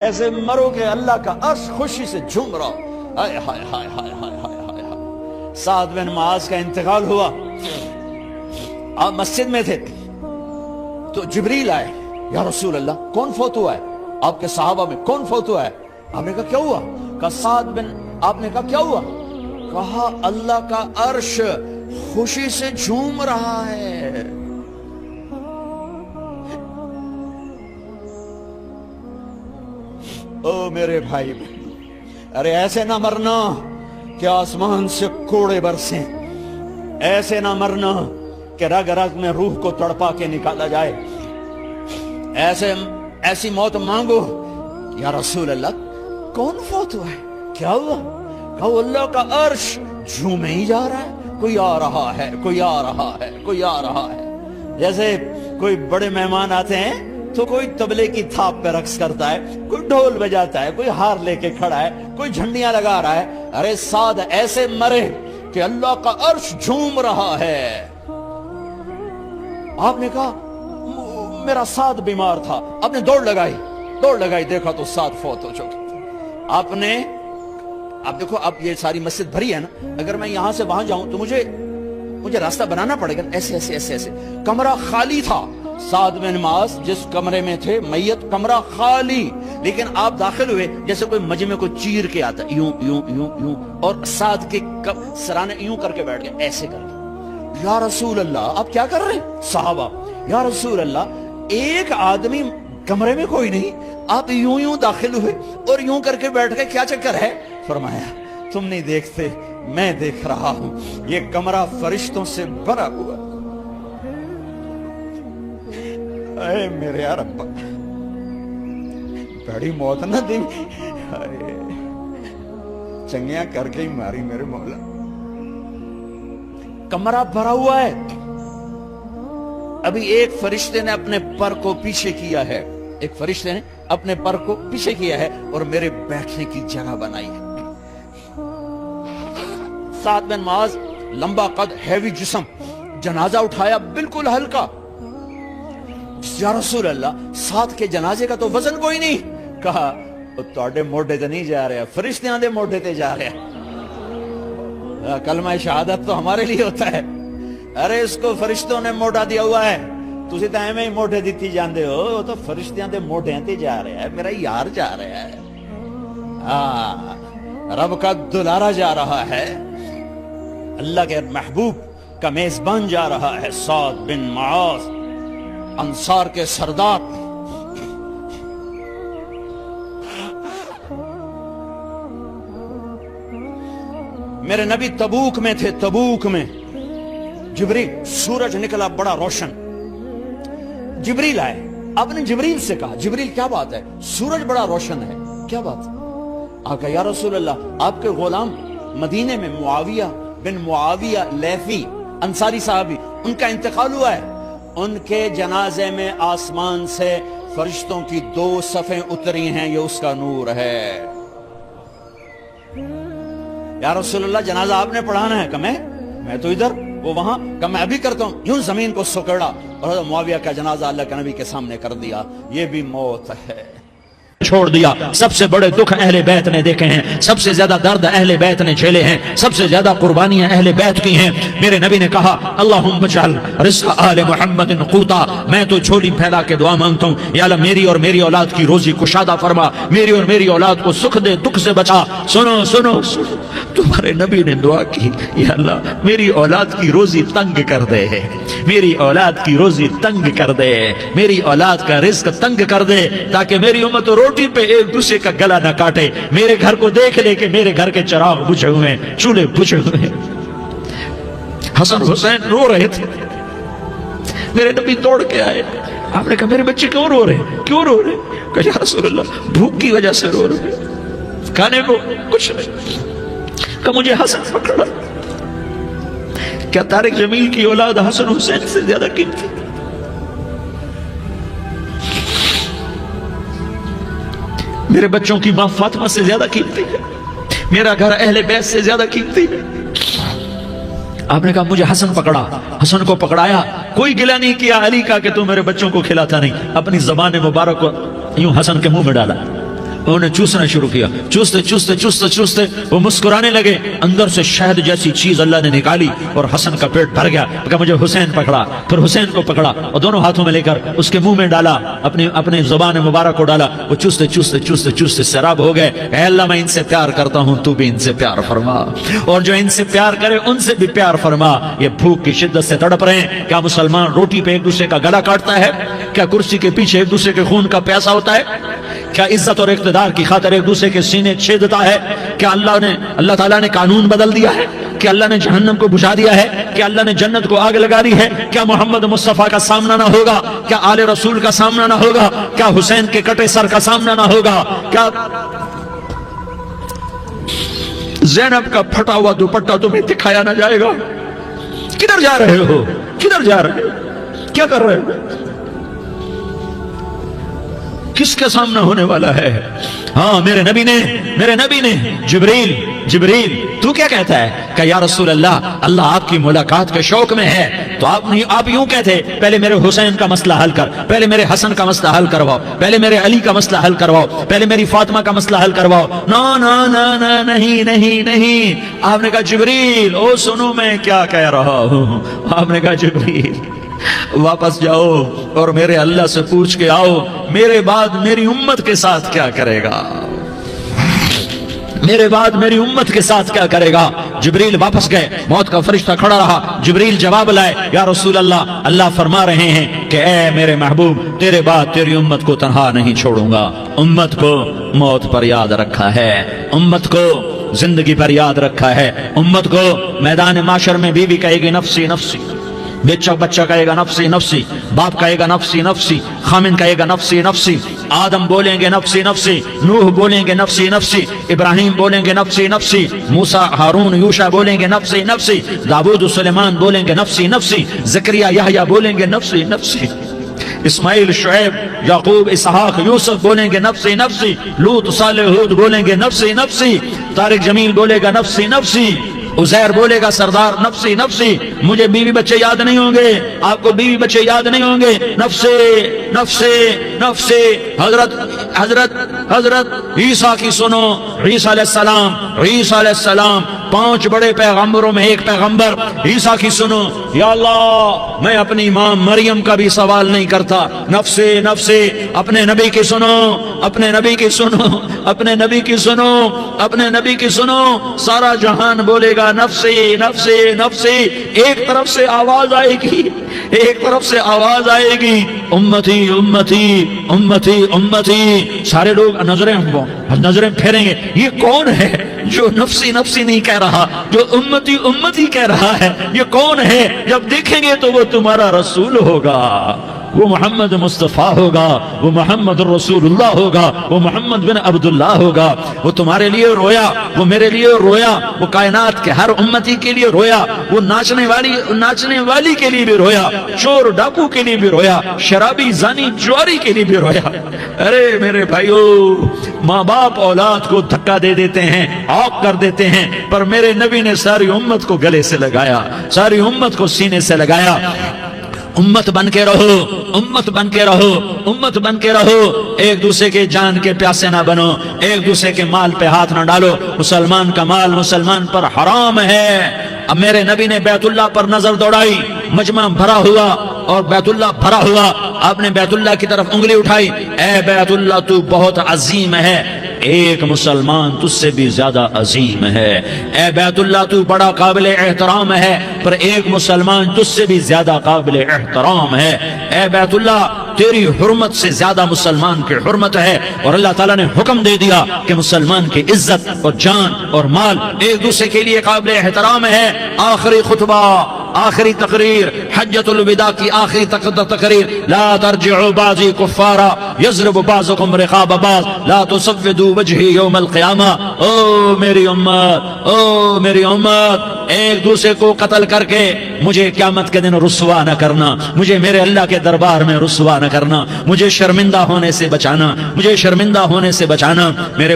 ایسے مرو کہ اللہ کا عرش خوشی سے جھوم رہا. ہائے ہائے ہائے ہائے ہائے ہائے ہائے ہائے. سعد بن معاذ کا انتقال ہوا. آپ مسجد میں تھے تو جبریل آئے. یا رسول اللہ کون فوت ہوا ہے؟ آپ کے صحابہ میں کون فوت ہوا ہے؟ آپ نے کہا کیا ہوا؟ کہا سعد بن. آپ نے کہا کیا ہوا؟ کہا اللہ کا عرش خوشی سے جھوم رہا ہے. او میرے بھائی، ارے ایسے نہ مرنا کہ آسمان سے کوڑے برسیں. ایسے نہ مرنا کہ رگ رگ میں روح کو تڑپا کے نکالا جائے. ایسی موت مانگو. یا رسول اللہ کون فوت ہوا ہے؟ کیا ہوا؟ کہا اللہ کا عرش جھومے ہی جا رہا ہے. کوئی آ رہا ہے، کوئی آ رہا ہے، کوئی آ رہا ہے. جیسے کوئی بڑے مہمان آتے ہیں تو کوئی طبلے کی تھاپ پہ رقص کرتا ہے، کوئی ڈھول بجاتا ہے، کوئی ہار لے کے کھڑا ہے، کوئی جھنڈیاں لگا رہا ہے. ارے سعد ایسے مرے کہ اللہ کا عرش جھوم رہا ہے. آپ نے کہا میرا سعد بیمار تھا. آپ نے دوڑ لگائی دیکھا تو سعد فوت ہو چکا. آپ دیکھو اب یہ ساری مسجد بھری ہے نا، اگر میں یہاں سے وہاں جاؤں تو مجھے راستہ بنانا پڑے گا. ایسے کمرہ خالی تھا. سعد بن معاذ جس کمرے میں تھے میت، کمرہ خالی، لیکن آپ داخل ہوئے جیسے کوئی مجمع کو چیر کے آتا ہے، یوں یوں یوں یوں، اور سعد کے سرانے یوں کر کے بیٹھ گئے، ایسے کر کے. یا رسول اللہ آپ کیا کر رہے ہیں؟ صحابہ یا رسول اللہ ایک آدمی کمرے میں کوئی نہیں، آپ یوں داخل ہوئے اور یوں کر کے بیٹھ گئے، کیا چکر ہے؟ فرمایا تم نہیں دیکھتے، میں دیکھ رہا ہوں. یہ کمرہ فرشتوں سے بھرا ہوا. اے میرے رب، بڑی موت نہ دی، چنگیاں کر کے ہی ماری میرے مولا. کمرہ بھرا ہوا ہے. ابھی ایک فرشتے نے اپنے پر کو پیچھے کیا ہے، ایک فرشتے نے اپنے پر کو پیچھے کیا ہے اور میرے بیٹھنے کی جگہ بنائی ہے. سعد بن معاذ لمبا قد، ہیوی جسم، جنازہ اٹھایا بالکل ہلکا. یا رسول اللہ سعد کے جنازے کا تو وزن کوئی نہیں. کہا تواڈے موڈے تے نہیں جا رہا، فرشتیاں دے موڈے تے جا رہا. کلمہ شہادت تو ہمارے لیے ہوتا ہے. ارے اس کو فرشتوں نے موڈا دیا ہوا ہے، تسی تے ایویں ہی موڈے دتی جاندے ہو. وہ تو فرشتیاں دے موڈیاں تے جا رہا ہے، میرا یار جا رہا ہے. رب کا دلارا جا رہا ہے، اللہ کے محبوب کا میزبان جا رہا ہے. سعد بن معاذ انصار کے سردار. میرے نبی تبوک میں تھے. تبوک میں جبریل، سورج نکلا بڑا روشن. جبریل آئے. آپ نے جبریل سے کہا جبریل کیا بات ہے؟ سورج بڑا روشن ہے، کیا بات؟ آپ کہا یا رسول اللہ آپ کے غلام مدینے میں معاویہ بن معاویہ لیثی انصاری صحابی، ان کا انتقال ہوا ہے. ان کے جنازے میں آسمان سے فرشتوں کی 2 صفیں اتری ہیں، یہ اس کا نور ہے. یا رسول اللہ جنازہ آپ نے پڑھانا ہے؟ کہ میں تو ادھر، وہ وہاں. کہ میں ابھی کرتا ہوں. یوں زمین کو سکڑا اور حضرت معاویہ کا جنازہ اللہ کے نبی کے سامنے کر دیا. یہ بھی موت ہے. چھوڑ دیا. سب سے بڑے دکھ اہل بیت نے دیکھے ہیں، سب سے زیادہ درد اہل بیت نے جھیلے ہیں، سب سے زیادہ قربانیاں اہل بیت کی ہیں. میرے نبی نے کہا اللہم اجعل رزق آل محمد قوتا. میں تو جھولی پھیلا کے دعا مانگتا ہوں، یا اللہ میری اور میری اولاد کی روزی کشادہ فرما، میری اور میری اولاد کو سکھ دے، دکھ سے بچا. سنو تمہارے نبی نے دعا کی، یا اللہ میری اولاد کی روزی تنگ کر دے، میری اولاد کی روزی تنگ کر دے، میری اولاد کا رزق تنگ کر دے، تاکہ میری امت روٹی پہ ایک دوسرے کا گلا نہ کاٹے. میرے گھر کو دیکھ لے کہ میرے گھر کے چراغ بجھے ہوئے ہیں، چولہے بجھے ہوئے ہیں. حسن حسین رو رہے تھے. میرے نبی دوڑ کے آئے. آپ نے کہا میرے بچے کیوں رو رہے ہیں؟ کیوں رو رہے ہیں؟ کہ یا رسول اللہ بھوک کی وجہ سے رو رہے ہیں، کھانے کو کچھ نہیں. کہ مجھے حسن پکڑا. کیا طارق جمیل کی اولاد حسن حسین سے زیادہ قیمتی؟ میرے بچوں کی ماں فاطمہ سے زیادہ قیمتی ہے، میرا گھر اہل بیت سے زیادہ قیمتی ہے. آپ نے کہا مجھے حسن پکڑا. حسن کو پکڑایا، کوئی گلہ نہیں کیا علی کا کہ تو میرے بچوں کو کھلاتا نہیں. اپنی زبان مبارک کو یوں حسن کے منہ میں ڈالا. انہوں نے چوسنا شروع کیا. چوستے چوستے چوستے چوستے وہ مسکرانے لگے. اندر سے شہد جیسی چیز اللہ نے نکالی اور حسن کا پیٹ بھر گیا. کہا مجھے حسین پکڑا. پھر حسین کو پکڑا اور دونوں ہاتھوں میں لے کر اس کے منہ میں ڈالا, اپنے زبان مبارک کو ڈالا. وہ چوستے چوستے چوستے چوستے سیراب ہو گئے. اے اللہ میں ان سے پیار کرتا ہوں, تو بھی ان سے پیار فرما, اور جو ان سے پیار کرے ان سے بھی پیار فرما. یہ بھوک کی شدت سے تڑپ رہے ہیں. کیا مسلمان روٹی پہ ایک دوسرے کا گلا کاٹتا ہے؟ کیا کرسی کے پیچھے ایک دوسرے کے خون کا پیاسا ہوتا ہے؟ کیا عزت اور اقتدار کی خاطر ایک دوسرے کے سینے چھیدتا ہے؟ کیا اللہ تعالیٰ نے قانون بدل دیا ہے؟ کیا اللہ نے جہنم کو بجھا دیا ہے؟ کیا اللہ نے جنت کو آگ لگا دی ہے؟ کیا محمد مصطفیٰ کا سامنا نہ ہوگا؟ کیا آل رسول کا سامنا نہ ہوگا؟ کیا حسین کے کٹے سر کا سامنا نہ ہوگا؟ کیا زینب کا پھٹا ہوا دوپٹہ تمہیں دکھایا نہ جائے گا؟ کدھر جا رہے ہو؟ کدھر جا رہے ہو؟ کیا کر رہے ہو؟ کس کا سامنا ہونے والا ہے؟ ہاں میرے نبی نے جبریل تو کیا کہتا ہے کہ یا رسول اللہ آپ کی ملاقات کے شوق میں ہے. تو آپ یوں کہتے پہلے میرے حسین کا مسئلہ حل کر, پہلے میرے حسن کا مسئلہ حل کرواؤ, پہلے میرے علی کا مسئلہ حل کرواؤ, پہلے میری فاطمہ کا مسئلہ حل کرواؤ. نہیں. آپ نے کہا جبریل او سنو میں کیا کہہ رہا ہوں. آپ نے کہا جبریل واپس جاؤ اور میرے اللہ سے پوچھ کے آؤ میرے بعد میری امت کے ساتھ کیا کرے گا, میرے بعد میری امت کے ساتھ کیا کرے گا. جبریل واپس گئے, موت کا فرشتہ کھڑا رہا. جبریل جواب لائے, یا رسول اللہ فرما رہے ہیں کہ اے میرے محبوب تیرے بعد تیری امت کو تنہا نہیں چھوڑوں گا. امت کو موت پر یاد رکھا ہے, امت کو زندگی پر یاد رکھا ہے, امت کو میدان معاشر میں بیوی کہے گی نفسی نفسی, بچہ کہے گا نفسی نفسی, باپ کہے گا نفسی نفسی, خامن کہے گا نفسی نفسی, آدم بولیں گے نفسی نفسی, نوح بولیں گے نفسی نفسی, ابراہیم بولیں گے نفسی نفسی, موسیٰ ہارون یوشع بولیں گے نفسی نفسی, داؤد سلیمان بولیں گے نفسی نفسی, زکریا یحییٰ بولیں گے نفسی نفسی, اسماعیل شعیب یعقوب اسحاق یوسف بولیں گے نفسی نفسی, لوط صالح ہود بولیں گے نفسی نفسی, طارق جمیل بولے گا نفسی نفسی, عزیر بولے گا سردار نفسی نفسی. مجھے بیوی بچے یاد نہیں ہوں گے, آپ کو بیوی بچے یاد نہیں ہوں گے, نفسی نفسی نفسی. حضرت عیسیٰ کی سنو, عیسیٰ علیہ السلام 5 بڑے پیغمبروں میں ایک پیغمبر عیسیٰ کی سنو. یا اللہ میں اپنی ماں مریم کا بھی سوال نہیں کرتا, نفسی نفسی. اپنے نبی کی سنو, اپنے نبی کی سنو, اپنے نبی کی سنو, اپنے نبی کی سنو. سارا جہان بولے گا نفسی نفسی نفسی. ایک طرف سے آواز آئے گی, ایک طرف سے آواز آئے گی امتی امتی امتی امتی. سارے لوگ نظریں پھیریں گے, یہ کون ہے جو نفسی نفسی نہیں کہہ رہا, جو امتی امتی کہہ رہا ہے, یہ کون ہے؟ جب دیکھیں گے تو وہ تمہارا رسول ہوگا, وہ محمد مصطفیٰ ہوگا, وہ محمد رسول اللہ ہوگا, وہ محمد بن عبداللہ ہوگا. وہ تمہارے لیے رویا, وہ میرے لیے رویا, وہ کائنات کے ہر امتی کے لیے رویا, وہ ناچنے والی کے لیے بھی رویا, چور ڈاکو کے لیے بھی رویا, شرابی زانی جواری کے لیے بھی رویا. ارے میرے بھائیو, ماں باپ اولاد کو دھکا دے دیتے ہیں, عاق کر دیتے ہیں, پر میرے نبی نے ساری امت کو گلے سے لگایا, ساری امت کو سینے سے لگایا. امت بن کے رہو, امت بن کے رہو, امت بن کے رہو. ایک دوسرے کے جان کے پیاسے نہ بنو, ایک دوسرے کے مال پہ ہاتھ نہ ڈالو. مسلمان کا مال مسلمان پر حرام ہے. اب میرے نبی نے بیت اللہ پر نظر دوڑائی, مجمع بھرا ہوا اور بیت اللہ بھرا ہوا. آپ نے بیت اللہ کی طرف انگلی اٹھائی, اے بیت اللہ تو بہت عظیم ہے, ایک مسلمان تجھ سے بھی زیادہ عظیم ہے. اے بیت اللہ تو بڑا قابل احترام ہے, پر ایک مسلمان تجھ سے بھی زیادہ قابل احترام ہے. اے بیت اللہ تیری حرمت سے زیادہ مسلمان کی حرمت ہے. اور اللہ تعالیٰ نے حکم دے دیا کہ مسلمان کی عزت اور جان اور مال ایک دوسرے کے لیے قابل احترام ہے. آخری خطبہ, آخری تقریر, حجۃ الوداع کی آخری تقریر, لا ترجعوا بعضی کفارا یضرب بعضکم رقاب بعض لا تسودوا وجہی یوم القیامہ. او میری امت, او میری امت, ایک دوسرے کو قتل کر کے مجھے قیامت کے دن رسوا نہ کرنا, مجھے میرے اللہ کے دربار میں رسوا نہ کرنا, مجھے شرمندہ ہونے سے بچانا, مجھے شرمندہ ہونے سے بچانا. میرے